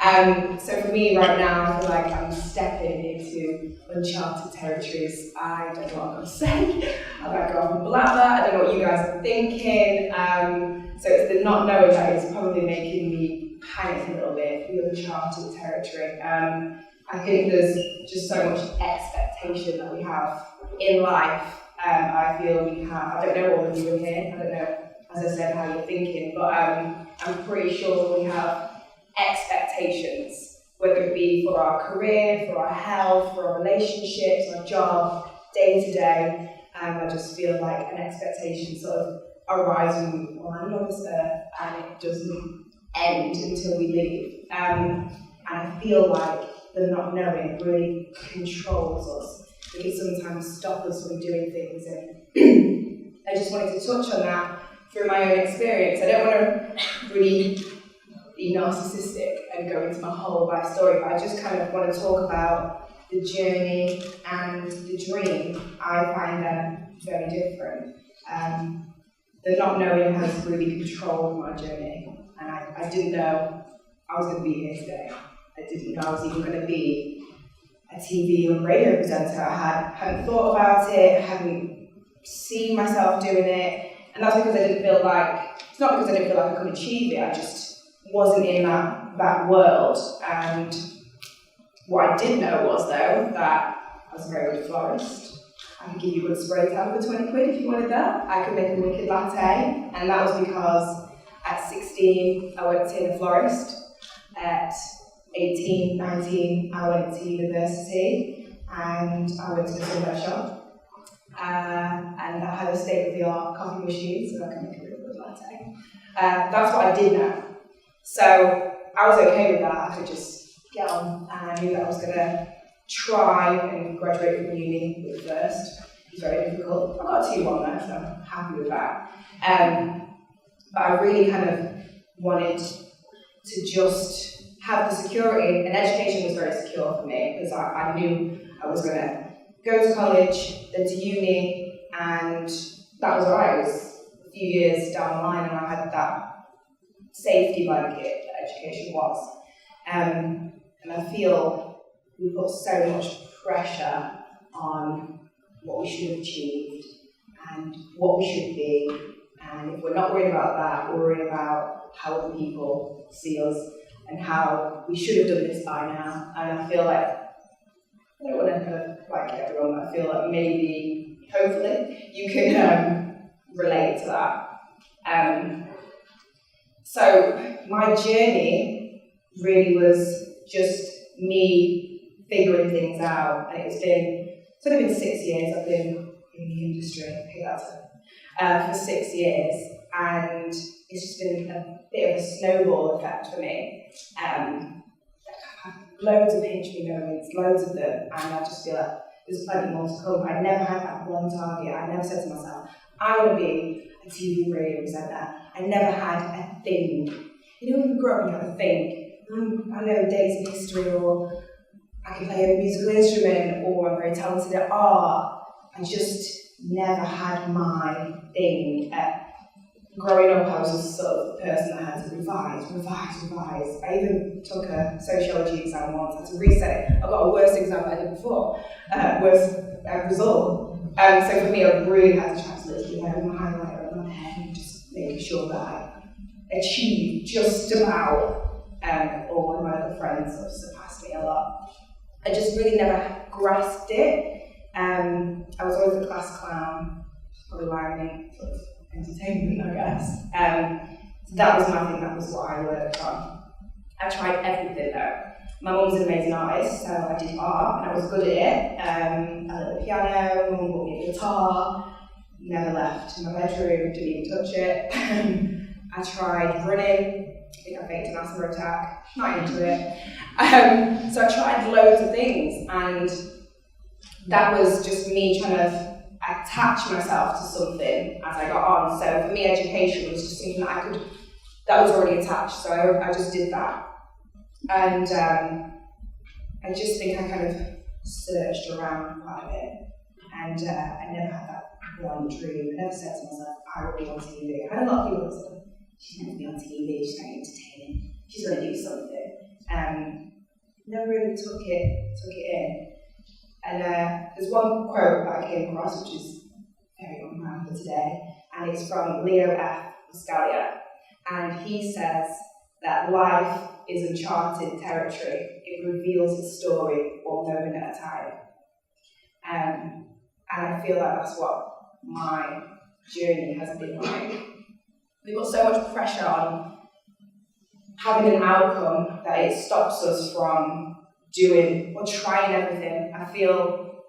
So for me right now, I feel like I'm stepping into uncharted territories. I don't know what I'm going to say. I might go off and blabber. I don't know what you guys are thinking. So it's the not knowing that is probably making me panic a little bit, the uncharted territory. I think there's just so much expectation that we have in life. I feel we have, I don't know all of you in here, I don't know, as I said, how you're thinking, but I'm pretty sure we have expectations, whether it be for our career, for our health, for our relationships, our job, day to day. I just feel like an expectation sort of arises when we land on this earth and it doesn't end until we leave. And I feel like the not knowing really controls us. It can sometimes stop us from doing things. And I just wanted to touch on that through my own experience. I don't want to really be narcissistic and go into my whole life story, but I just kind of want to talk about the journey and the dream. I find them very different. The not knowing has really controlled my journey, and I didn't know I was going to be here today. I didn't know I was even going to be a TV or radio presenter. I hadn't thought about it, hadn't seen myself doing it, and that's because I didn't feel like, it's not because I didn't feel like I could achieve it, I just wasn't in that world. And what I did know was, though, that I was a very good florist. I could give you a good spray tan for 20 quid if you wanted that. I could make a wicked latte, and that was because at 16 I worked in a florist. At 18, 19, I went to university and I went to the sunlight shop. And I had a state-of-the-art coffee machine, so I could make a really good latte. That's what I did know. So I was okay with that. I could just get on, and I knew that I was going to try and graduate from uni with first. It was very difficult. I got a 2-1 there, so I'm happy with that. But I really kind of wanted to just have the security, and education was very secure for me because I knew I was going to go to college, then to uni, and that was right. It was a few years down the line, and I had that safety blanket that education was. And I feel we put so much pressure on what we should have achieved and what we should be, and if we're not worried about that, we're worried about how other people see us and how we should have done this by now. And I feel like, I don't want to kind of like everyone, I feel like maybe, hopefully, you can relate to that. So my journey really was just me figuring things out, and it's been 6 years I've been in the industry, for 6 years, and it's just been a bit of a snowball effect for me. I've had loads of pinch me moments, loads of them, and I just feel like there's plenty more to come. I never had that one target. I never said to myself, I want to be a TV radio presenter. I never had a thing. You know, when you grow up and you have a thing, I know dates in history, or I can play a musical instrument, or I'm very talented at art. I just never had my thing. Growing up, I was just sort of the person that had to revise. I even took a sociology exam once, I had to reset it. I got a worse exam than I did before, worse result. So for me, I really had to try to literally have my highlighter on my head and just making sure that I achieved just about, all of my other friends sort of surpassed me a lot. I just really never grasped it. I was always a class clown, probably why I made sort of entertainment, I guess. So that was my thing, that was what I worked on. I tried everything though. My mum's an amazing artist, so I did art and I was good at it. I learned the piano, my mum bought me a guitar, never left my bedroom, didn't even touch it. I tried running, I think I faked an asthma attack, not into it. So I tried loads of things, and that was just me trying to attach myself to something as I got on. So for me, education was just something that was already attached, so I just did that. And I just think I kind of searched around quite a bit, and I never had that one dream. I never said to myself, I will be on TV. I had a lot of people that said, she's going to be on TV, she's going to be entertaining, she's going to do something. never really took it in. And there's one quote that I came across, which is very on brand for today, and it's from Leo F. Buscaglia, and he says that life is uncharted territory. It reveals its story one moment at a time. And I feel like that's what my journey has been like. We've got so much pressure on having an outcome that it stops us from doing or trying everything. I feel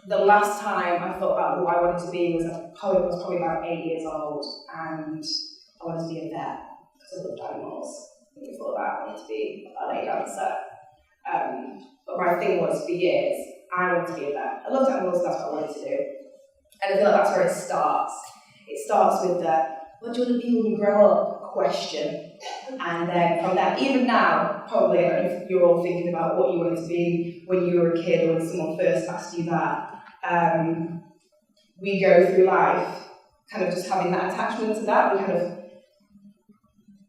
the last time I thought about who I wanted to be was probably about 8 years old, and I wanted to be a vet because I loved animals. Before that, I wanted to be a ballet dancer. But my thing was, for years, I wanted to be a vet. I loved animals, that's what I wanted to do. And I feel like that's where it starts. It starts with the, what do you want to be when you grow up? Question. And then from that, even now, probably, I don't know if you're all thinking about what you wanted to be when you were a kid or when someone first asked you that. We go through life kind of just having that attachment to that. We kind of,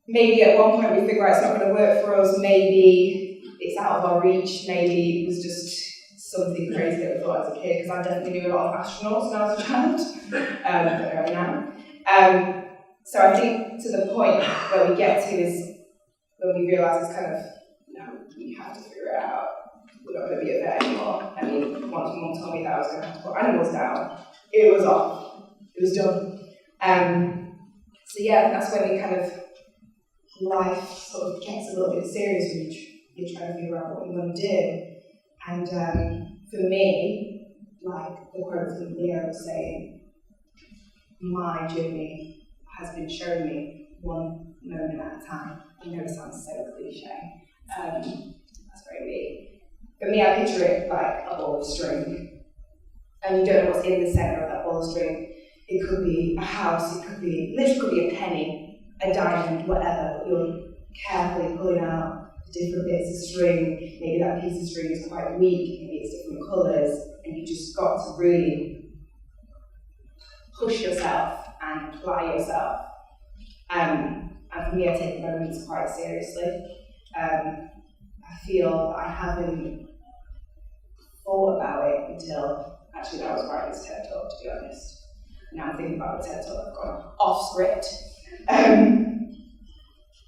maybe at one point we figure out it's not going to work for us, maybe it's out of our reach, maybe it was just something crazy that we thought as a kid, because I definitely knew a lot of astronauts when I was a child, but now. So I think to the point where we get to is when we realise it's kind of, no, we have to figure it out. We're not going to be a vet anymore. I mean, once Mum told me that I was going to have to put animals down, it was off. It was done. So yeah, that's when we kind of, life sort of gets a little bit serious when you're trying to figure out what you want to do. And for me, like the quote from Leo was saying, my journey has been showing me one moment at a time. I know it sounds so cliche. That's very me. For me, I picture it like a ball of string. And you don't know what's in the centre of that ball of string. It could be a house, it could be, literally could be a penny, a diamond, whatever, but you're carefully pulling out different bits of string. Maybe that piece of string is quite weak, maybe it's different colours, and you just got to really push yourself and apply yourself. And for me, I take moments quite seriously. I feel I haven't thought about it until actually I was writing this TED Talk, to be honest. Now I'm thinking about the TED Talk, I've gone off script.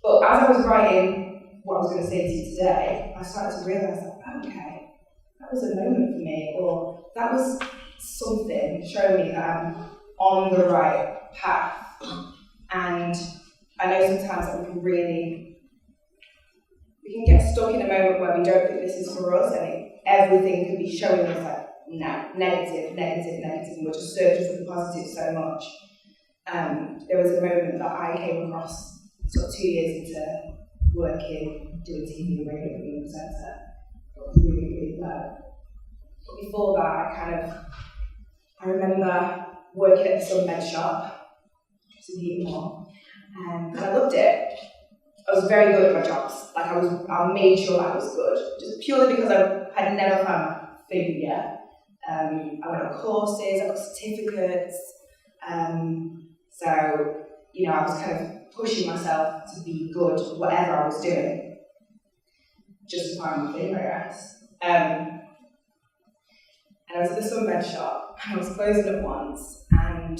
But as I was writing what I was going to say to you today, I started to realise that, okay, that was a moment for me, or that was something showing me that I'm on the right path. And I know sometimes that we can get stuck in a moment where we don't think this is for us, and everything can be showing us like, no, negative, and we're just searching for the positive so much. There was a moment that I came across sort of 2 years into working, doing TV and radio being a presenter. Got really, really low. But before that, I remember working at the sunbed shop, just in Heaton, and I loved it. I was very good at my jobs. Like I made sure I was good, just purely because I had never found my thing yet. I went on courses, I got certificates. So, I was kind of pushing myself to be good at whatever I was doing, just to find my thing, I guess. And I was at the sunbed shop, and I was closing at once, and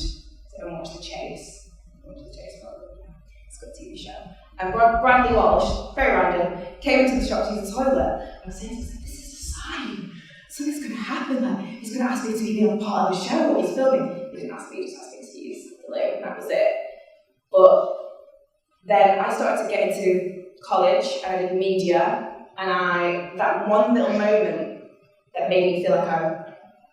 I watched The Chase. It's got a TV show. And Bradley Walsh, very random, came into the shop to use the toilet. And I was saying, this is a sign. Something's going to happen. Like, he's going to ask me to be a part of the show, what he's filming. He didn't ask me, he just asked me to use the loo, and that was it. But then I started to get into college, and I did media, and that one little moment that made me feel like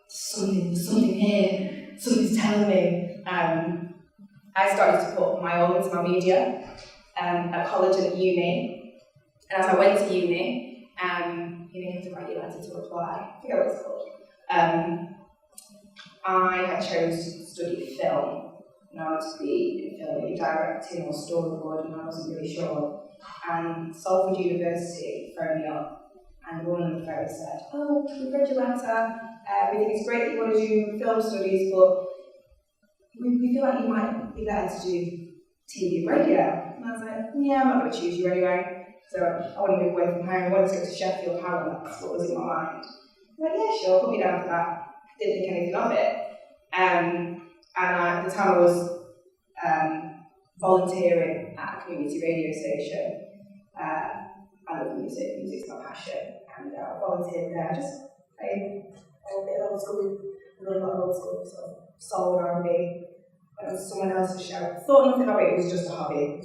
something here, something's telling me. I started to put my all into my media at college and at uni. And as I went to uni, you have to write your letter to apply. I forget what it's called. I had chosen to study film. And I wanted to be in film, maybe directing or storyboarding, and I wasn't really sure. And Stockport University phoned me up, and one of the phone said, "Oh, we've read your letter. We think it's great that you want to do film studies, but we feel like you might be better to do TV and radio." And I was like, "Yeah, I'm not going to choose you anyway." So I want to move away from home, I wanted to go to Sheffield, apparently that's what was in my mind. I'm like, yeah, sure, put me down for that. Didn't think anything of it. And at the time I was volunteering at a community radio station. I love music, music's my passion. And I volunteered there, just playing a bit of old school, a little bit of old school, sort of soul R&B. When it was someone else's show. Thought nothing of it, it was just a hobby.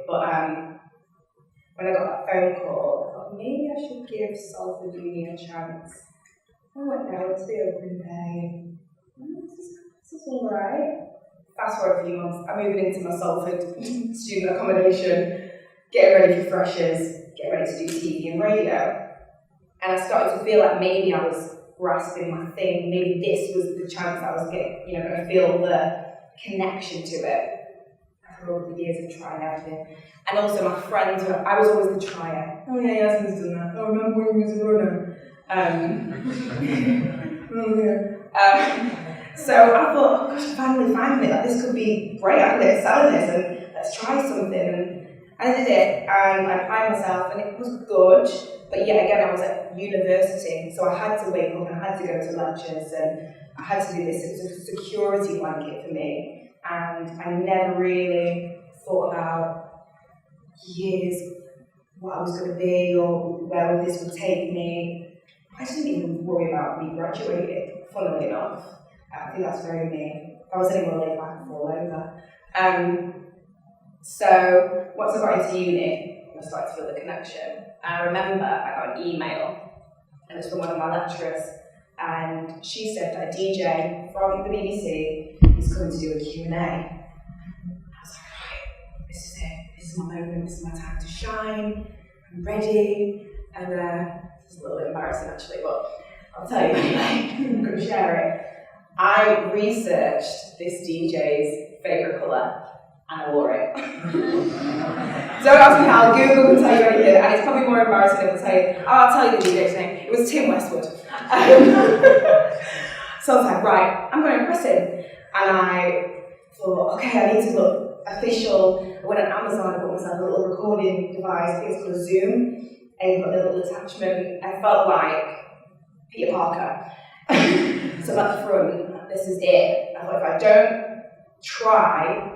But when I got that phone call, I thought maybe I should give Salford Uni a chance. I went there to the opening day. This is alright. Fast forward a few months, I'm moving into my Salford student accommodation, getting ready for freshers, getting ready to do TV and radio. And I started to feel like maybe I was grasping my thing, maybe this was the chance I was going to feel the connection to it. After all the years of trying everything. And also my friends, I was always the trier. Oh yeah, Yasmin's done that. Oh, I remember when you was a runner. So I thought, oh gosh, I finally found it. Like, this could be great. I'm going to sell this and let's try something. And I did it and I applied myself and it was good. But yet again, I was at university, so I had to wake up and I had to go to lectures and I had to do this. It was a security blanket for me. And I never really thought about years, what I was going to be or where this would take me. I didn't even worry about me graduating, funnily enough. I think that's very me. If I was anywhere laid back, I'd fall over. So once I got into uni, I started to feel the connection. I remember I got an email, and it was from one of my lecturers, and she said that a DJ from the BBC is coming to do a Q&A. I was like, right, this is it. This is my moment. This is my time to shine. I'm ready. And it's a little bit embarrassing actually, but I'll tell you anyway. I'm going to share it. I researched this DJ's favourite colour and I wore it. Don't ask me how, Google can tell you anything, and it's probably more embarrassing if I tell you. I'll tell you the DJ's name. It was Tim Westwood. So I was like, right, I'm going to impress him. And I thought, okay, I need to look official. I went on Amazon, I bought myself a little recording device, I think it's called a Zoom, and you've got a little attachment. I felt like Peter Parker. So at the front, this is it. I thought if I don't try,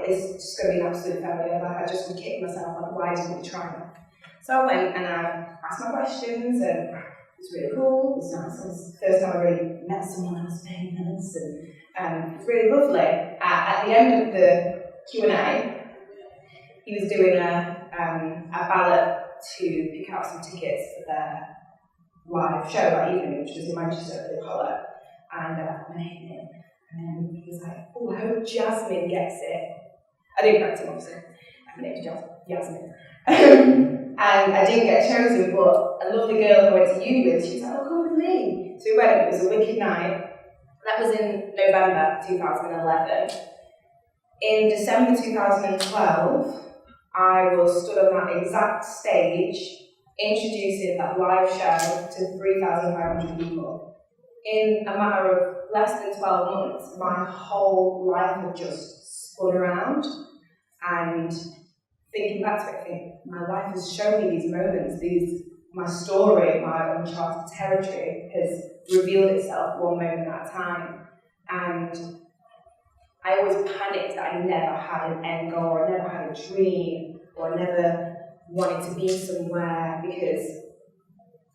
it's just going to be an absolute failure. Like I just would kick myself, like why didn't we try it? So I went and I asked my questions and it was really cool, it was nice. It was the first time I really met someone that was paying minutes and it was really lovely. At the end of the Q&A, he was doing a ballot to pick out some tickets for their live show that evening, which was in Manchester at the Apollo. And my name in. And then he was like, oh, I hope Yasmin gets it. I didn't correct him, obviously. My name's Yasmin. And I didn't get chosen, but a lovely girl who I went to uni with, she was like, oh, come with me. So we went, it was a wicked night. That was in November 2011. In December 2012, I was stood on that exact stage introducing that live show to 3,500 people. In a matter of less than 12 months, my whole life had just spun around. And thinking back to it, I think my life has shown me these moments, my story, my uncharted territory has revealed itself one moment at a time. And I always panicked that I never had an end goal, or I never had a dream, or I never wanted to be somewhere, because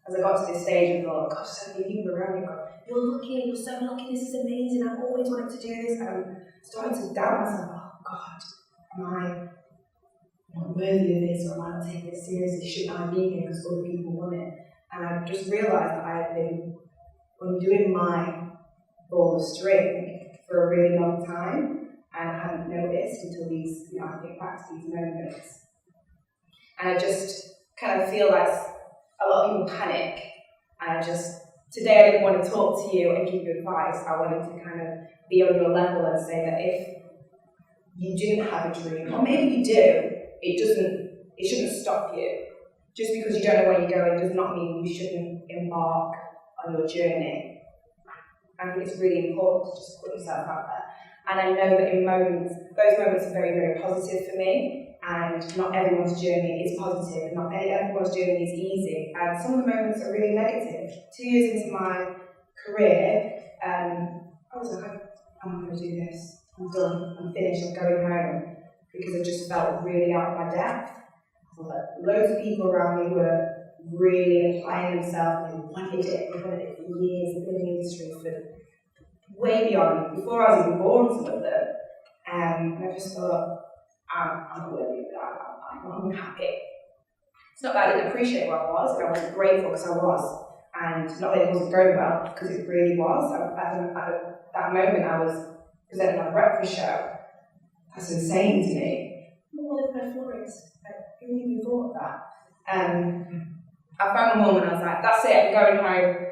as I got to this stage, I thought, gosh, so many people around me go, you're lucky, you're so lucky, this is amazing, I've always wanted to do this. And I'm starting to doubt myself, oh God, am I not worthy of this, or am I not taking it seriously? Should I be here because other people want it? And I just realised that I had been undoing my ball of string for a really long time, and I hadn't noticed until these, I think back to these moments. And I just kind of feel like a lot of people panic, and today I didn't want to talk to you and give you advice. I wanted to kind of be on your level and say that if you didn't have a dream, or maybe you do, it shouldn't stop you. Just because you don't know where you're going does not mean you shouldn't embark on your journey. I think it's really important to just put yourself out there. And I know that those moments are very, very positive for me, and not everyone's journey is positive, not everyone's journey is easy, and some of the moments are really negative. 2 years into my career, I was like, I'm going to do this, I'm done, I'm finished, I'm going home, because I just felt really out of my depth. Loads of people around me were really applying themselves, and wanted it for years, they've been in the industry for way beyond, before I was even born, some of them. And I just thought, I'm not worthy of that, I'm unhappy. It's not that I didn't appreciate where I was, and I wasn't grateful because I was. And not that it wasn't going well, because it really was. At that moment, I was presenting on a breakfast show. That's insane to me. What if I florist? Who even thought of that? I found my mum and I was like, that's it, I'm going home.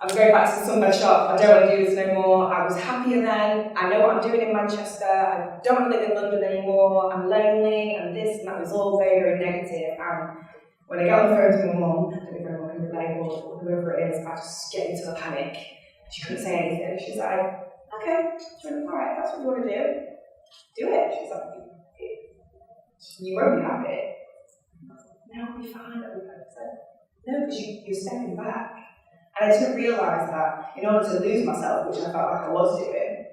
I'm going back to the Sunday shop. I don't want to do this no more. I was happier then. I know what I'm doing in Manchester. I don't want to live in London anymore. I'm lonely and this and that. Was all very, very negative. And when I get on the phone to my mum, I don't know if anyone can relate or whoever it is, I just get into a panic. She couldn't say anything. She's like, okay, alright, that's what you want to do. Do it. She's like, you won't be happy. No, I'll be fine. No, because you're stepping back. And I didn't realise that in order to lose myself, which I felt like I was doing,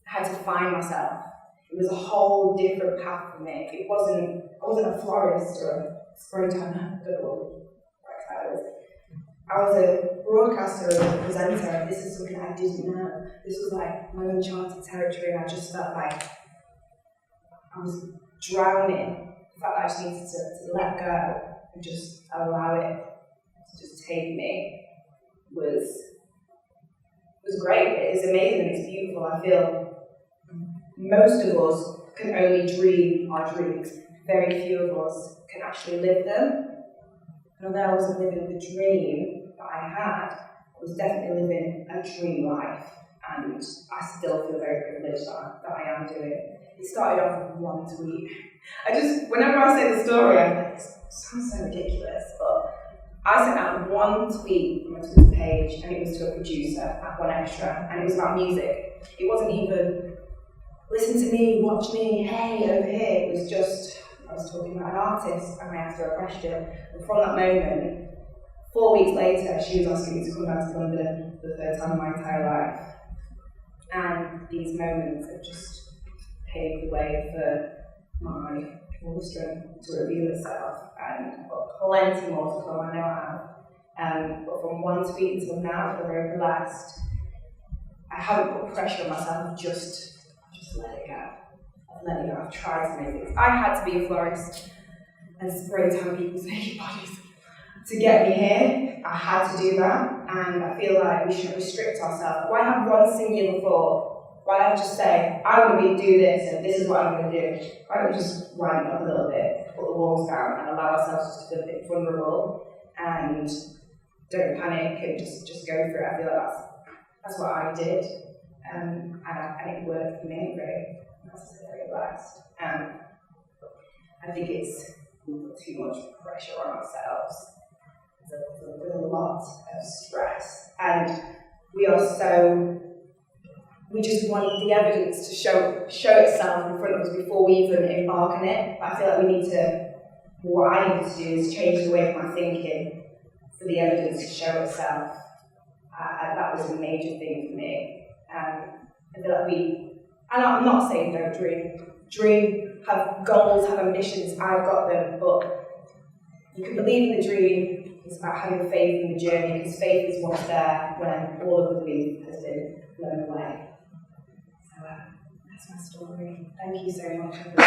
I had to find myself. It was a whole different path for me. I wasn't a florist or a springtime. I was a broadcaster and a presenter, and this is something I didn't know. This was like my uncharted territory, and I just felt like I was drowning. I felt like I just needed to let go and just allow it to just take me. Was great. It is amazing. It's beautiful. I feel most of us can only dream our dreams. Very few of us can actually live them. And although I wasn't living the dream that I had, I was definitely living a dream life. And I still feel very privileged that I am doing. It started off with one tweet. Whenever I say the story, I'm like, it sounds so ridiculous, but I sent out one tweet from my Twitter page, and it was to a producer at One Extra, and it was about music. It wasn't even, listen to me, watch me, hey, over here. It was just, I was talking about an artist, and I asked her a question. And from that moment, 4 weeks later, she was asking me to come down to London for the third time in my entire life. And these moments have just paved the way for my wisdom to reveal itself, and I've got plenty more to come, I know I have. But from one tweet until now, I feel very blessed. I haven't put pressure on myself, I've just let it go. I've let it go, I've tried to make things. I had to be a florist and springtime people's naked bodies. To get me here, I had to do that, and I feel like we shouldn't restrict ourselves. Why have one singular thought? Why don't I just say, I want to do this, and this is what I'm going to do? Why don't we just wind up a little bit, put the walls down, and allow ourselves to feel a bit vulnerable, and don't panic, and just go for it. I feel like that's what I did, and it worked for me, really. I was very blessed. I think we put too much pressure on ourselves. There's a lot of stress, and we just want the evidence to show itself in front of us before we even embark on it. But I feel like what I need to do is change the way of my thinking for the evidence to show itself. And that was a major thing for me. I feel like and I'm not saying don't dream, have goals, have ambitions, I've got them, but you can believe in the dream. It's about having faith in the journey, because faith is what's there when all of the belief has been blown away. So that's my story. Thank you so much for listening.